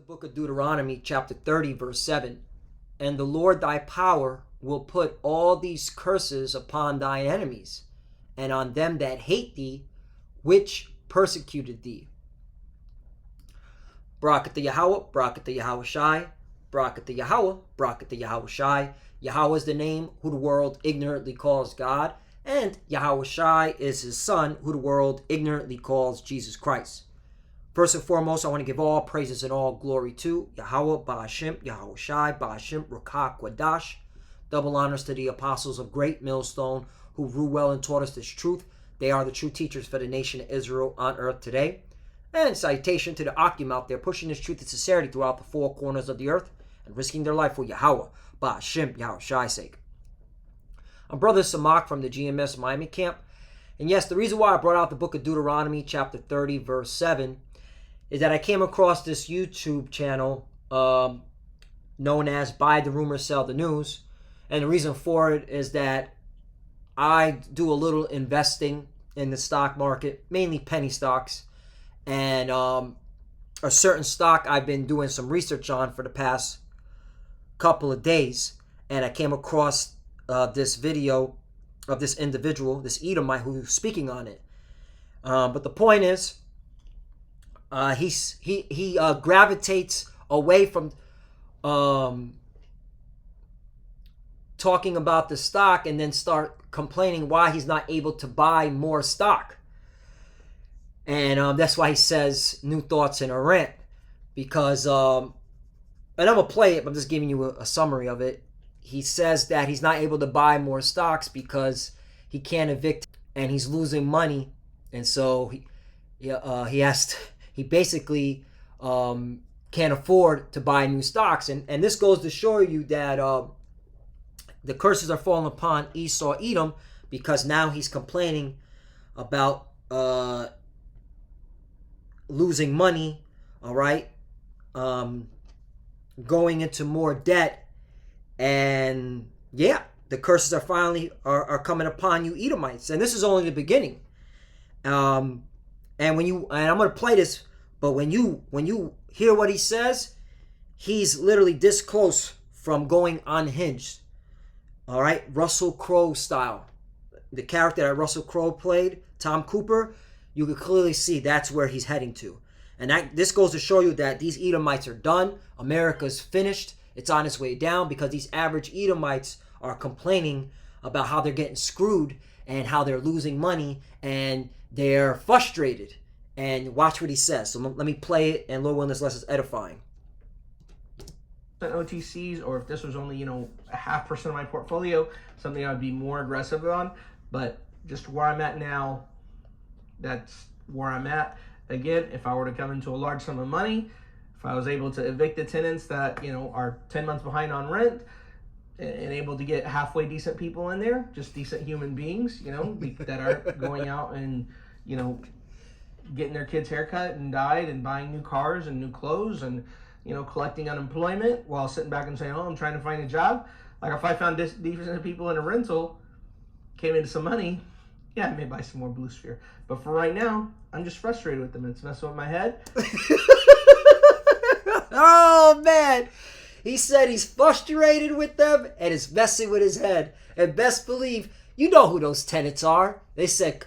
book of Deuteronomy, chapter 30, verse 7. And the Lord thy power will put all these curses upon thy enemies, and on them that hate thee, which persecuted thee. Bracket the Yahweh, bracket the Yahweh Shai, bracket the Yahweh, bracket the Yahweh Shai. Yahweh is the name who the world ignorantly calls God, and Yahweh Shai is his son who the world ignorantly calls Jesus Christ. First and foremost, I want to give all praises and all glory to Yahweh, Ba'ashim, Yahweh Shai, Ba'ashim, Rakah, Quadash. Double honors to the apostles of Great Millstone who rule well and taught us this truth. They are the true teachers for the nation of Israel on earth today. And salutation to the Akim out there pushing this truth and sincerity throughout the four corners of the earth and risking their life for Yahweh, Ba'ashim, Yahweh Shai's sake. I'm Brother Samak from the GMS Miami camp. And yes, the reason why I brought out the book of Deuteronomy, chapter 30, verse 7, is that I came across this YouTube channel known as Buy the Rumor, Sell the News. And the reason for it is that I do a little investing in the stock market, mainly penny stocks. And a certain stock I've been doing some research on for the past couple of days. And I came across this video of this individual, this Edomite, who's speaking on it. But the point is, he gravitates away from talking about the stock and then start complaining why he's not able to buy more stock. And that's why he says new thoughts in a rant. Because, and I'm going to play it, but I'm just giving you a summary of it. He says that he's not able to buy more stocks because he can't evict and he's losing money. And so he basically can't afford to buy new stocks. And this goes to show you that the curses are falling upon Esau Edom, because now he's complaining about losing money, all right, going into more debt. And yeah, the curses are finally are coming upon you Edomites. And this is only the beginning. And I'm going to play this, but when you hear what he says, he's literally this close from going unhinged. All right, Russell Crowe style. The character that Russell Crowe played, Tom Cooper, you can clearly see that's where he's heading to. And this goes to show you that these Edomites are done. America's finished. It's on its way down, because these average Edomites are complaining about how they're getting screwed and how they're losing money and they're frustrated. And watch what he says. So let me play it, and Lord willing, this lesson is edifying. OTCs, or if this was only, a 0.5% of my portfolio, something I would be more aggressive on. But just where I'm at now, that's where I'm at. Again, if I were to come into a large sum of money, if I was able to evict the tenants that, are 10 months behind on rent, and able to get halfway decent people in there, just decent human beings, that are going out and, getting their kids' haircut and dyed and buying new cars and new clothes and, collecting unemployment while sitting back and saying, oh, I'm trying to find a job. Like, if I found decent people in a rental, came into some money, yeah, I may buy some more Blue Sphere. But for right now, I'm just frustrated with them. It's messing with my head. Oh, man. He said he's frustrated with them and it's messing with his head. And best believe, you know who those tenants are. They said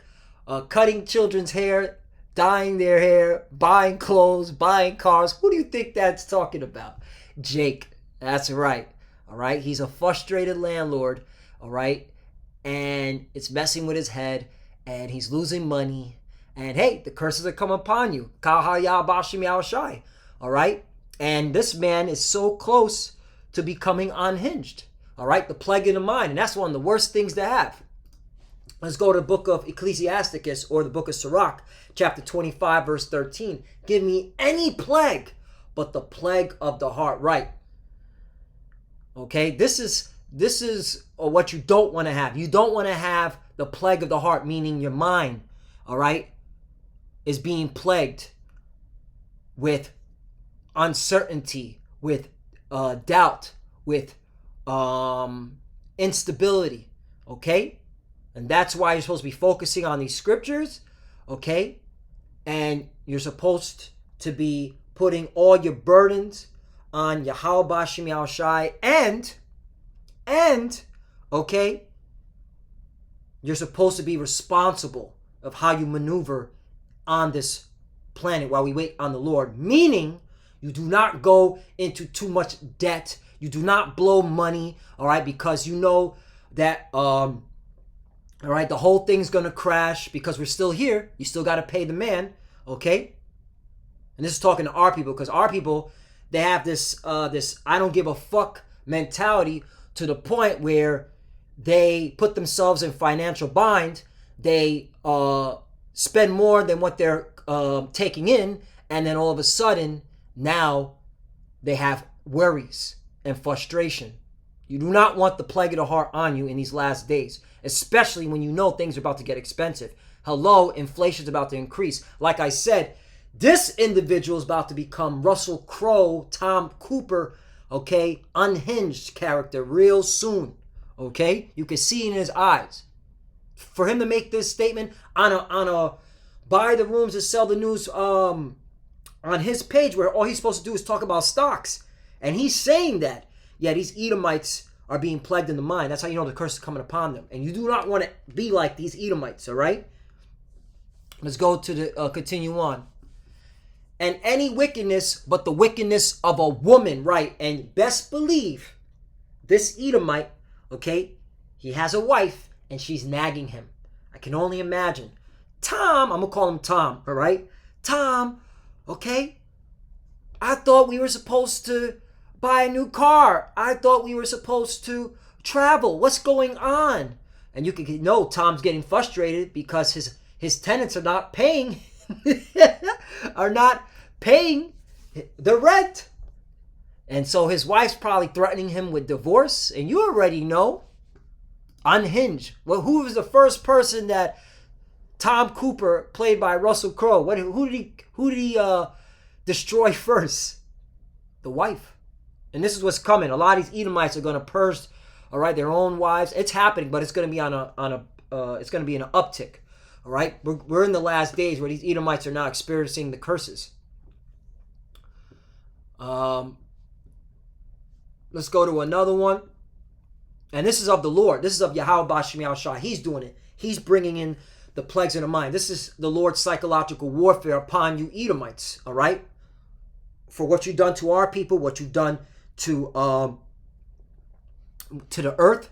cutting children's hair, dyeing their hair, buying clothes, buying cars. Who do you think that's talking about? Jake. That's right. All right. He's a frustrated landlord. All right. And it's messing with his head and he's losing money. And hey, the curses are coming upon you. All right. And this man is so close to becoming unhinged. All right. The plague in the mind. And that's one of the worst things to have. Let's go to the book of Ecclesiasticus, or the book of Sirach, chapter 25, verse 13. Give me any plague but the plague of the heart. Right. Okay. This is what you don't want to have. You don't want to have the plague of the heart, meaning your mind, all right, is being plagued with uncertainty, with doubt, with instability, okay? And that's why you're supposed to be focusing on these scriptures, okay? And you're supposed to be putting all your burdens on Yahweh Bashim Yahushai, and okay, you're supposed to be responsible of how you maneuver on this planet while we wait on the Lord. Meaning, you do not go into too much debt. You do not blow money, all right, because you know that, all right, the whole thing's going to crash because we're still here. You still got to pay the man, okay? And this is talking to our people, because our people, they have this I don't give a fuck mentality to the point where they put themselves in financial bind. They spend more than what they're taking in, and then all of a sudden, now they have worries and frustration. You do not want the plague of the heart on you in these last days, especially when you know things are about to get expensive. Hello, inflation's about to increase. Like I said, this individual is about to become Russell Crowe, Tom Cooper, okay, unhinged character real soon, okay? You can see in his eyes. For him to make this statement on a buy the rooms and sell the news on his page, where all he's supposed to do is talk about stocks, and he's saying that, yeah, these Edomites are being plagued in the mind. That's how you know the curse is coming upon them. And you do not want to be like these Edomites, all right? Let's go to the continue on. And any wickedness but the wickedness of a woman, right? And best believe this Edomite, okay, he has a wife and she's nagging him. I can only imagine. Tom, I'm going to call him Tom, all right? Tom, okay, I thought we were supposed to buy a new car. I thought we were supposed to travel. What's going on? And you can know Tom's getting frustrated because his tenants are not paying are not paying the rent. And so his wife's probably threatening him with divorce. And you already know, Unhinged. Well, who was the first person that Tom Cooper, played by Russell Crowe, who did he destroy first? The wife. And this is what's coming. A lot of these Edomites are going to purge, all right, their own wives. It's happening, but it's going to be it's going to be an uptick. All right, we're in the last days where these Edomites are now experiencing the curses. Let's go to another one. And this is of the Lord. This is of Yahweh Bashim Yahushua. He's doing it. He's bringing in the plagues of the mind. This is the Lord's psychological warfare upon you Edomites. All right, for what you've done to our people, what you've done to the earth.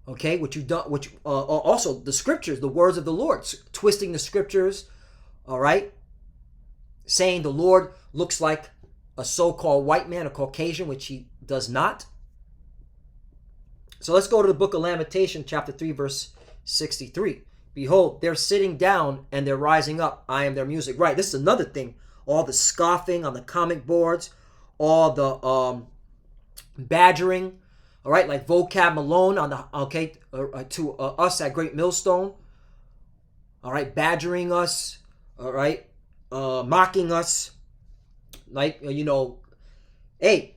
Okay, what you've done, also the scriptures, the words of the Lord, twisting the scriptures, all right, saying the Lord looks like a so-called white man, a Caucasian, which he does not. So let's go to the book of Lamentation, chapter 3, verse 63. Behold, they're sitting down and they're rising up. I am their music. Right, this is another thing. All the scoffing on the comic boards, all the badgering, all right, like Vocab Malone on the to us at Great Millstone, all right, badgering us, all right, mocking us, like hey,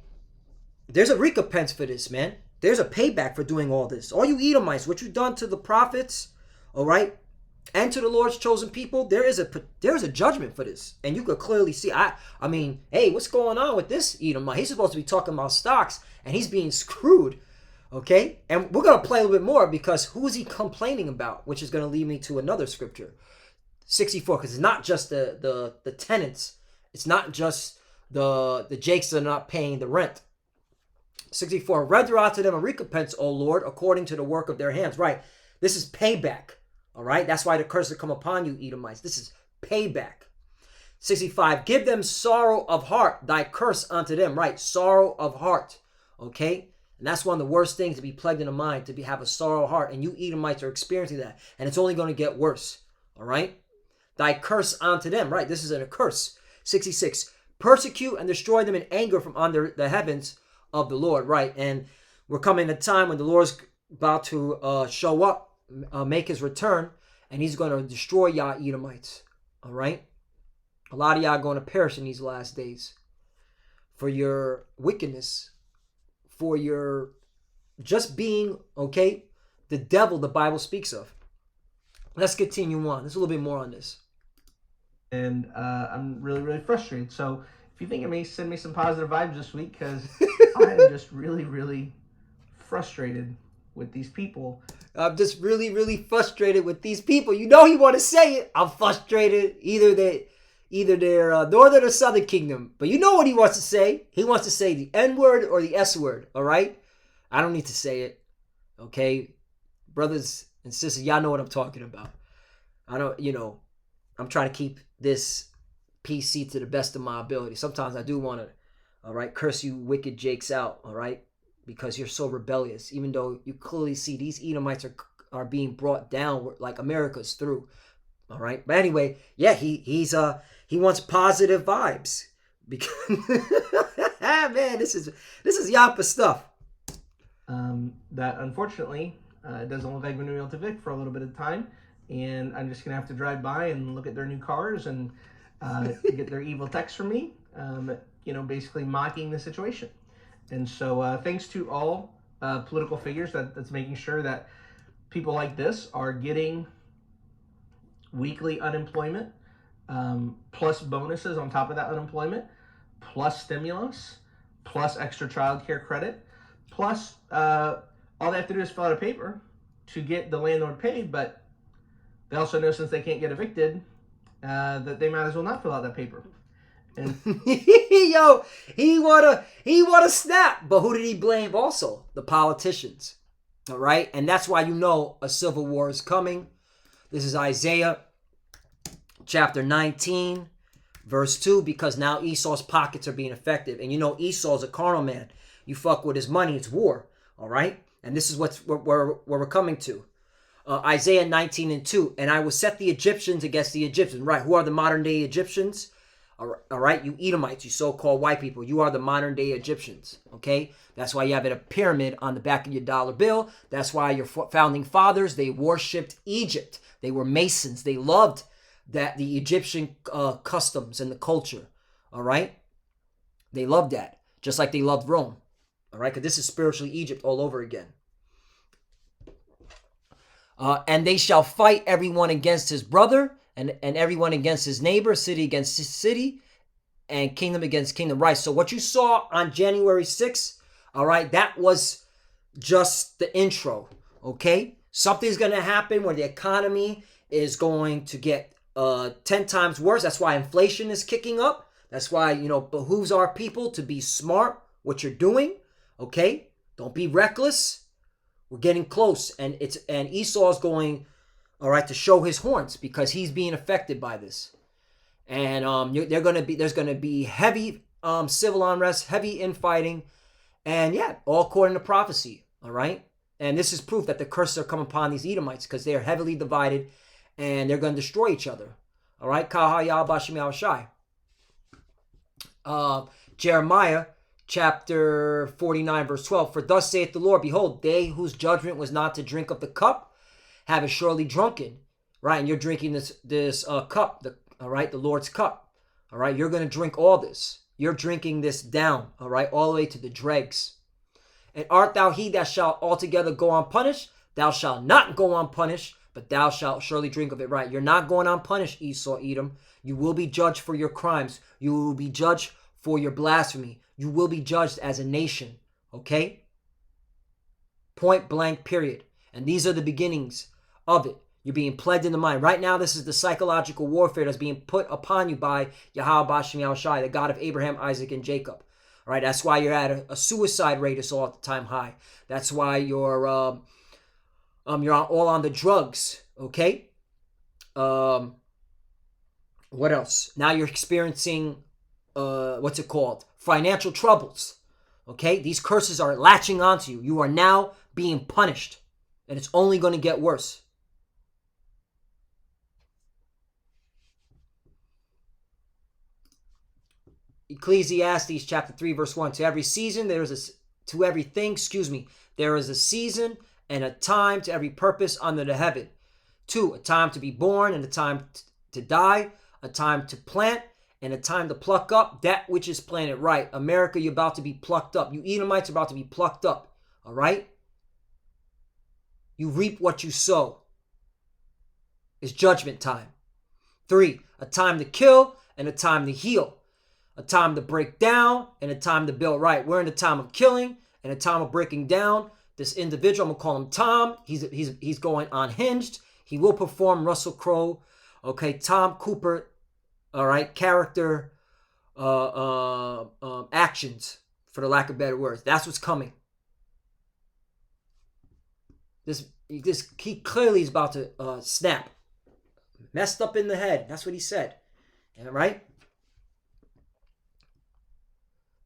there's a recompense for this, man. There's a payback for doing all this. All you Edomites, what you've done to the prophets, all right, and to the Lord's chosen people, there is a judgment for this, and you could clearly see. I mean, hey, what's going on with this Edomite? He's supposed to be talking about stocks, and he's being screwed. Okay, and we're gonna play a little bit more because who is he complaining about? Which is gonna lead me to another scripture, 64, because it's not just the tenants, it's not just the Jakes that are not paying the rent. 64, render unto them a recompense, O Lord, according to the work of their hands. Right, this is payback. All right, that's why the curse will come upon you, Edomites. This is payback. 65, give them sorrow of heart, thy curse unto them. Right, sorrow of heart. Okay, and that's one of the worst things, to be plagued in the mind, to have a sorrow of heart. And you Edomites are experiencing that, and it's only going to get worse. All right, thy curse unto them. Right, this is a curse. 66, persecute and destroy them in anger from under the heavens of the Lord. Right, and we're coming at a time when the Lord's about to show up, make his return, and he's going to destroy y'all Edomites. All right, a lot of y'all are going to perish in these last days for your wickedness, for your just being, okay, the devil the Bible speaks of. Let's continue on. There's a little bit more on this. And I'm really, really frustrated. So if you think of me, send me some positive vibes this week, because I am just really, really frustrated with these people. I'm just really, really frustrated with these people. You know he want to say it. I'm frustrated. Either they're northern or southern kingdom. But you know what he wants to say. He wants to say the N word or the S word. All right. I don't need to say it. Okay, brothers and sisters, y'all know what I'm talking about. I don't. I'm trying to keep this PC to the best of my ability. Sometimes I do want to. All right, curse you, wicked Jakes out. All right. Because you're so rebellious, even though you clearly see these Edomites are being brought down like America's through. All right, but anyway, yeah, he wants positive vibes because man, this is Yapa stuff. That unfortunately doesn't look like we're gonna be able to Vic for a little bit of time, and I'm just gonna have to drive by and look at their new cars and get their evil texts from me, basically mocking the situation. And so thanks to all political figures that's making sure that people like this are getting weekly unemployment, plus bonuses on top of that unemployment, plus stimulus, plus extra child care credit, plus all they have to do is fill out a paper to get the landlord paid, but they also know since they can't get evicted that they might as well not fill out that paper. And yo, he wanna snap, but who did he blame? Also, the politicians. All right, and that's why a civil war is coming. This is Isaiah chapter 19, verse 2, because now Esau's pockets are being affected, and Esau's a carnal man. You fuck with his money, it's war. All right, and this is where we're coming to. Isaiah 19 and 2, and I will set the Egyptians against the Egyptians. Right, who are the modern day Egyptians? All right, you Edomites, you so-called white people, you are the modern-day Egyptians, okay? That's why you have a pyramid on the back of your dollar bill. That's why your founding fathers, they worshipped Egypt. They were Masons. They loved the Egyptian customs and the culture, all right? They loved that, just like they loved Rome, all right? Because this is spiritually Egypt all over again. And they shall fight everyone against his brother, and everyone against his neighbor, city against city, and kingdom against kingdom. Right, so what you saw on January 6th, all right, that was just the intro, okay? Something's going to happen where the economy is going to get 10 times worse. That's why inflation is kicking up. That's why, behooves our people to be smart what you're doing, okay? Don't be reckless. We're getting close, and Esau's going, all right, to show his horns because he's being affected by this. And there's gonna be heavy civil unrest, heavy infighting, and yeah, all according to prophecy. All right, and this is proof that the curses are coming upon these Edomites because they are heavily divided, and they're going to destroy each other. All right, Jeremiah chapter 49 verse 12. For thus saith the Lord, behold, they whose judgment was not to drink of the cup have it surely drunken, right? And you're drinking this cup, all right, the Lord's cup, all right? You're going to drink all this. You're drinking this down, all right, all the way to the dregs. And art thou he that shall altogether go unpunished? Thou shalt not go unpunished, but thou shalt surely drink of it, right? You're not going unpunished, Esau, Edom. You will be judged for your crimes. You will be judged for your blasphemy. You will be judged as a nation, okay? Point blank, period. And these are the beginnings of it. You're being plagued in the mind. Right now, this is the psychological warfare that's being put upon you by Yahweh Bashem Yahushai, the God of Abraham, Isaac, and Jacob. All right, that's why you're at a suicide rate is all at the time high. That's why you're all on the drugs. Okay. What else? Now you're experiencing what's it called? Financial troubles. Okay, these curses are latching onto you. You are now being punished, and it's only going to get worse. Ecclesiastes chapter 3 verse 1. To everything, there is a season and a time to every purpose under the heaven. 2, a time to be born and a time to die, a time to plant and a time to pluck up that which is planted. Right, America, you're about to be plucked up. You Edomites are about to be plucked up. All right? You reap what you sow. It's judgment time. 3, a time to kill and a time to heal. a time to break down, and a time to build. Right, we're in a time of killing and a time of breaking down. This individual, I'm gonna call him Tom. He's going unhinged. He will perform Russell Crowe, okay, Tom Cooper, all right, character actions, for the lack of better words. That's what's coming. This he clearly is about to snap. Messed up in the head. That's what he said. All right.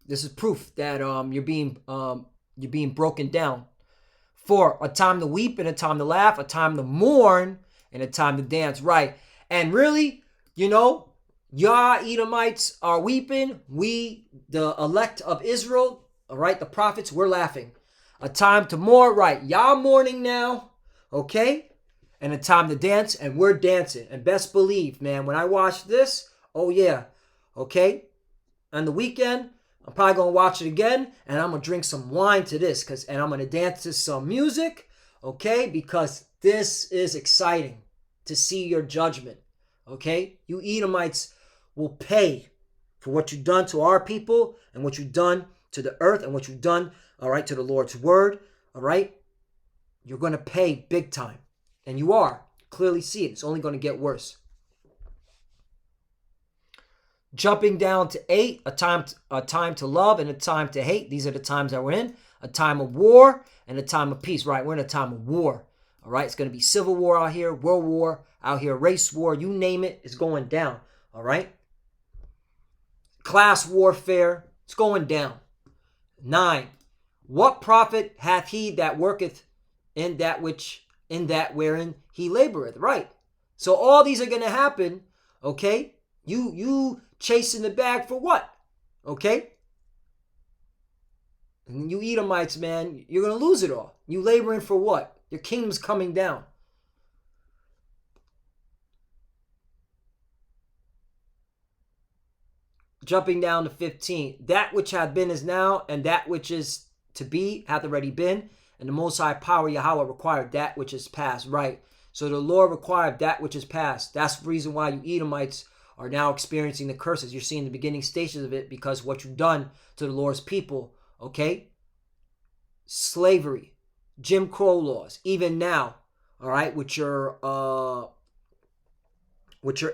This is proof that you're being broken down. For a time to weep and a time to laugh, a time to mourn and a time to dance. Right. And really, y'all Edomites are weeping. We, the elect of Israel, all right, the prophets, we're laughing. A time to mourn, right? Y'all mourning now, okay? And a time to dance, and we're dancing. And best believe, man, when I watch this, oh yeah, okay? On the weekend, I'm probably gonna watch it again, and I'm gonna drink some wine to this, and I'm gonna dance to some music, okay? Because this is exciting to see your judgment, okay? You Edomites will pay for what you've done to our people and what you've done to the earth and what you've done, all right, to the Lord's word, all right? You're going to pay big time. And you are. Clearly see it. It's only going to get worse. Jumping down to 8, a time to love and a time to hate. These are the times that we're in. A time of war and a time of peace. Right, we're in a time of war. All right, it's going to be civil war out here, world war out here, race war, you name it, it's going down. All right? Class warfare, it's going down. 9, what profit hath he that worketh in that wherein he laboreth? Right. So all these are going to happen, okay? You chasing the bag for what? Okay? And you Edomites, man, you're going to lose it all. You laboring for what? Your kingdom's coming down. Jumping down to 15. That which hath been is now, and that which is to be hath already been. And the Most High power, Yahweh, required that which is past. Right. So the Lord required that which is past. That's the reason why you Edomites are now experiencing the curses. You're seeing the beginning stages of it because what you've done to the Lord's people. Okay? Slavery, Jim Crow laws, even now, all right, with your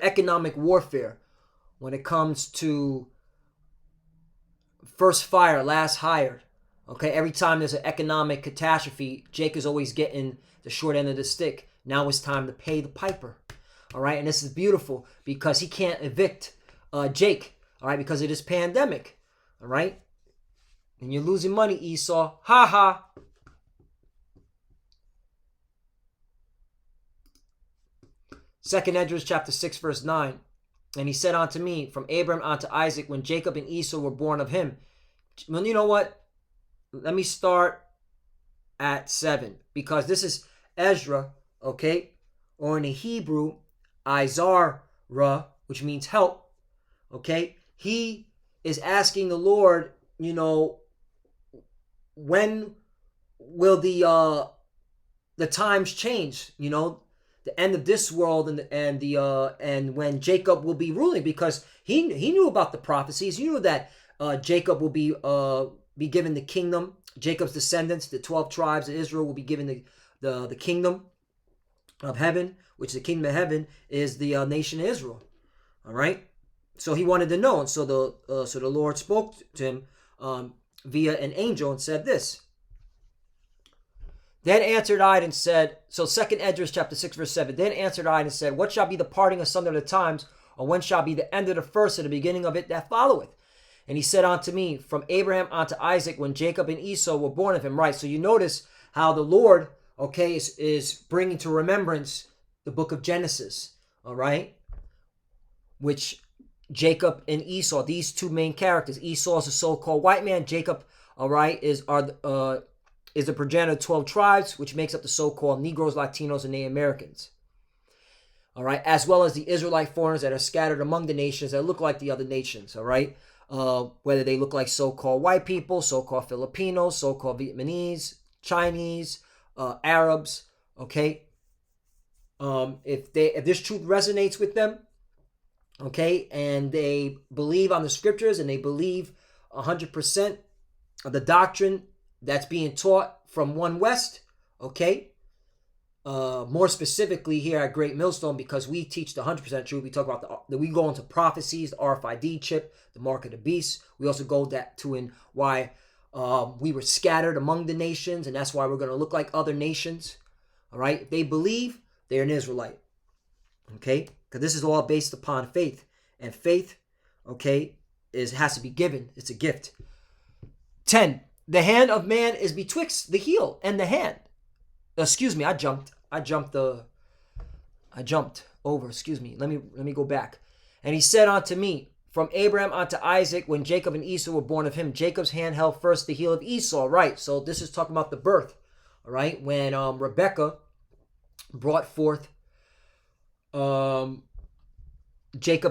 economic warfare when it comes to first fire, last hired. Okay, every time there's an economic catastrophe, Jake is always getting the short end of the stick. Now it's time to pay the piper. All right, and this is beautiful because he can't evict Jake, all right, because of this pandemic. All right, and you're losing money, Esau. Ha ha. Second Esdras chapter 6 verse 9. And he said unto me, from Abraham unto Isaac, when Jacob and Esau were born of him. Well, you know what? Let me start at 7 because this is Ezra, okay? Or in the Hebrew, Izarah, which means help, okay? He is asking the Lord, when will the times change? The end of this world and when Jacob will be ruling, because he knew about the prophecies. He knew that Jacob will be given the kingdom. Jacob's descendants, the 12 tribes of Israel, will be given the kingdom of heaven, which the kingdom of heaven is the nation of Israel. All right. So he wanted to know, and so the Lord spoke to him via an angel and said this. Then answered I and said, so 2 Esdras chapter 6 verse 7, then answered I and said, what shall be the parting asunder of the times, or when shall be the end of the first and the beginning of it that followeth? And he said unto me, from Abraham unto Isaac, when Jacob and Esau were born of him. Right, so you notice how the Lord, okay, is bringing to remembrance the book of Genesis, all right, which Jacob and Esau, these two main characters. Esau is a so-called white man. Jacob, all right, is the progenitor of 12 tribes, which makes up the so-called Negroes, Latinos, and Native Americans. All right, as well as the Israelite foreigners that are scattered among the nations that look like the other nations, all right? Whether they look like so-called white people, so-called Filipinos, so-called Vietnamese, Chinese, Arabs, okay? If this truth resonates with them, okay, and they believe on the scriptures, and they believe 100% of the doctrine that's being taught from One West, okay? More specifically here at Great Millstone, because we teach the 100% truth. We talk about we go into prophecies, the RFID chip, the mark of the beast. We also go in why we were scattered among the nations, and that's why we're going to look like other nations. All right, if they believe, they're an Israelite. Okay, because this is all based upon faith, and faith, okay, has to be given. It's a gift. 10. The hand of man is betwixt the heel and the hand. Excuse me, I jumped over. Excuse me. Let me go back. And he said unto me, from Abraham unto Isaac, when Jacob and Esau were born of him, Jacob's hand held first the heel of Esau. Right. So this is talking about the birth. All right. When Rebekah brought forth Jacob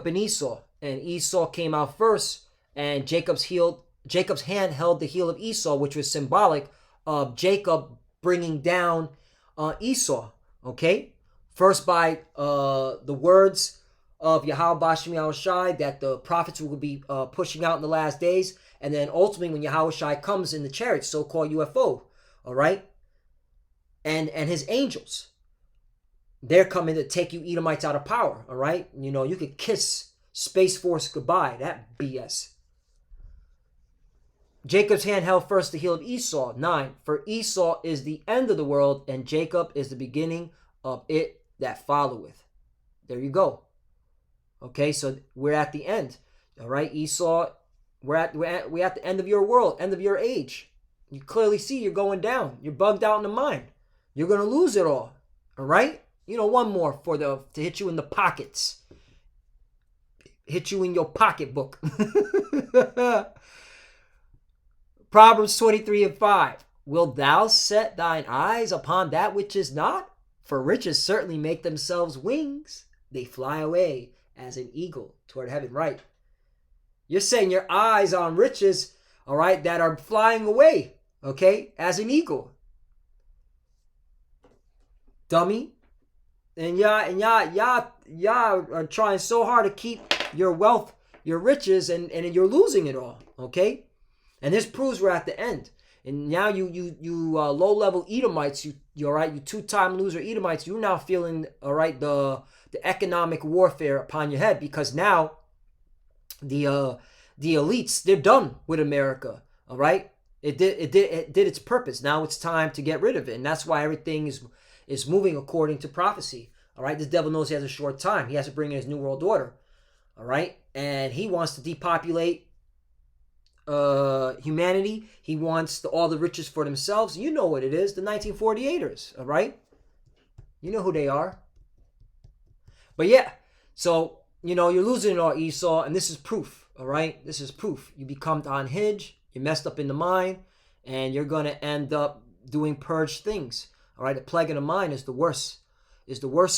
and Esau, and Esau came out first, and Jacob's hand held the heel of Esau, which was symbolic of Jacob bringing down Esau. Okay, first by the words of Yahweh Bashim Yahushai that the prophets will be pushing out in the last days, and then ultimately when Yahushai comes in the chariot, so-called UFO, all right, and his angels, they're coming to take you Edomites out of power, all right? You know, you could kiss Space Force goodbye, that BS. Jacob's hand held first the heel of Esau. 9. For Esau is the end of the world, and Jacob is the beginning of it that followeth. There you go. Okay, so we're at the end. All right, Esau, we're at the end of your world, end of your age. You clearly see you're going down. You're bugged out in the mind. You're gonna lose it all. All right. You know, one more to hit you in the pockets. Hit you in your pocketbook. Proverbs 23:5. Wilt thou set thine eyes upon that which is not? For riches certainly make themselves wings. They fly away as an eagle toward heaven. Right. You're saying your eyes on riches, all right, that are flying away, okay, as an eagle. Dummy. And y'all are trying so hard to keep your wealth, your riches, and you're losing it all, okay? And this proves we're at the end. And now you low-level Edomites, you're right, you two-time loser Edomites, you're now feeling, all right, the economic warfare upon your head, because now the elites, they're done with America, all right? It did its purpose. Now it's time to get rid of it, and that's why everything is moving according to prophecy. All right, this devil knows he has a short time. He has to bring in his new world order. All right, and he wants to depopulate humanity. He wants all the riches for themselves. You know what it is, the 1948ers. All right, you know who they are. But yeah, so you know you're losing it all, Esau, and this is proof. All right, this is proof. You become unhinged. You're messed up in the mind, and you're gonna end up doing purged things. All right, the plague of the mind is the worst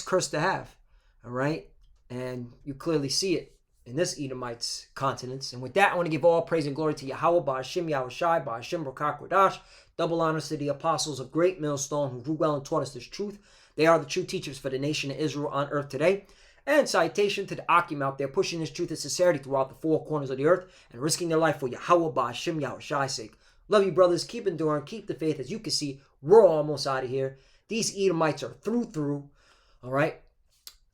curse to have. All right, and you clearly see it in this Edomites' continents. And with that, I want to give all praise and glory to Yahweh, Ba'ashim Yahushai, Ba'ashim Rakak Radash. Double honors to the apostles of Great Millstone who grew well and taught us this truth. They are the true teachers for the nation of Israel on earth today. And citation to the Akim out there pushing this truth and sincerity throughout the four corners of the earth and risking their life for Yahweh, Ba'ashim Yahushai's sake. Love you, brothers. Keep enduring. Keep the faith. As you can see, we're almost out of here. These Edomites are through. All right.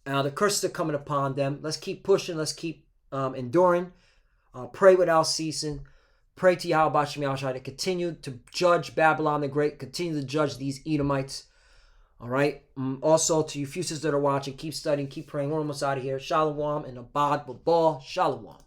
Now the curses are coming upon them. Let's keep pushing. Let's keep enduring. Pray without ceasing. Pray to Yahweh Bashim Yahushai to continue to judge Babylon the Great. Continue to judge these Edomites. All right. Also to you fuses that are watching, keep studying, keep praying. We're almost out of here. Shalom and Abad Babal. Shalom.